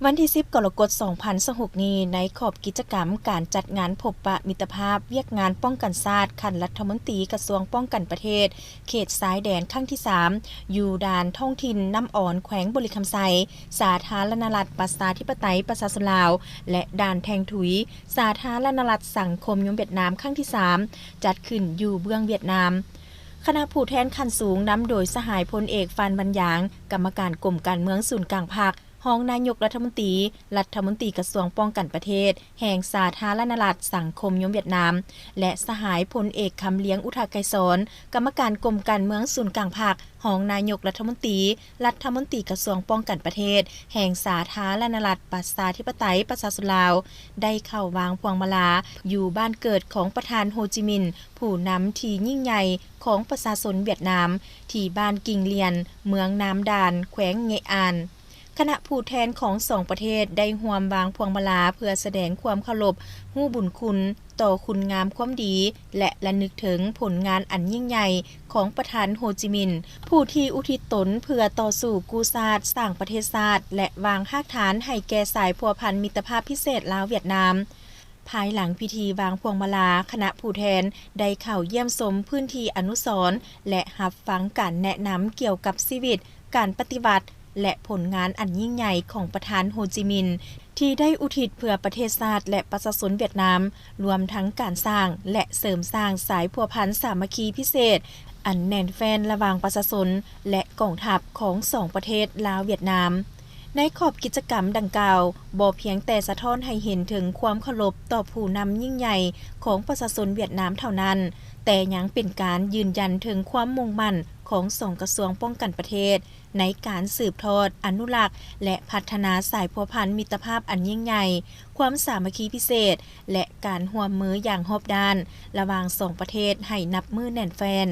วันที่10กรกฎาคม2026นี้ในขอบกิจกรรมการจัดงานพบปะมิตรภาพเวียกงานป้องกันชาติคันรัฐมนตรีกระทรวงป้องกันประเทศเขตสายแดนครั้งที่3อยู่ด่านท้องถิ่นน้ำอ่อนแขวงบริคำไซสาธารณรัฐประชาธิปไตยประชาชนลาวและด่านแทงถุยสาธารณรัฐสังคมยมเวียดนามครั้งที่3จัดขึ้นอยู่เบื้องเวียดนามคณะผู้แทนขั้นสูงนำโดยสหายพลเอกฟานบัญญางกรรมการกรมการเมืองศูนย์กลางภาครองนายกรัฐมนตรีกระทรวงป้องกันประเทศแห่งสาธารณรัฐสังคมยมเวียดนามและสหายพลเอกคำเลี้ยงอุทาไกรสอนกรรมการกรมการเมืองศูนย์กลางภาครองนายกรัฐมนตรีกระทรวงป้องกันประเทศแห่งสาธารณรัฐประชาธิปไตยประชาชนลาวได้เข้าวางพวงมาลาอยู่บ้านเกิดของประธานโฮจิมินห์ผู้นำที่ยิ่งใหญ่ของประชาชนเวียดนามที่บ้านกิงเลียนเมืองน้ำดานแขวงเงอานคณะผู้แทนของสองประเทศได้ร่วมวางพวงมาลาเพื่อแสดงความเคารพฮู้บุญคุณต่อคุณงามความดีและระลึกถึงผลงานอันยิ่งใหญ่ของประธานโฮจิมินห์ผู้ที่อุทิศตนเพื่อต่อสู้กู้ชาติสร้างประเทศชาติและวางรากฐานให้แก่สายพัวพันมิตรภาพพิเศษลาวเวียดนามภายหลังพิธีวางพวงมาลาคณะผู้แทนได้เข้าเยี่ยมชมพื้นที่อนุสรณ์และรับฟังการแนะนำเกี่ยวกับชีวิตการปฏิบัติและผลงานอันยิ่งใหญ่ของประธานโฮจิมินห์ที่ได้อุทิศเพื่อประเทศชาติและประชาชนเวียดนามรวมทั้งการสร้างและเสริมสร้างสายพัวพันสามัคคีพิเศษอันแน่นแฟ้นระหว่างประชาชนและกองทัพของสองประเทศลาวเวียดนามในขอบกิจกรรมดังกล่าวบ่เพียงแต่สะท้อนให้เห็นถึงความเคารพต่อผู้นำยิ่งใหญ่ของประชาชนเวียดนามเท่านั้นแต่ยังเป็นการยืนยันถึงความมุ่งมั่นของสองกระทรวงป้องกันประเทศในการสืบทอดอนุรักษ์และพัฒนาสายพัวพันมิตรภาพอันยิ่งใหญ่ความสามัคคีพิเศษและการร่วมมืออย่างรอบด้านระหว่างสองประเทศให้นับมือแน่นแฟ้น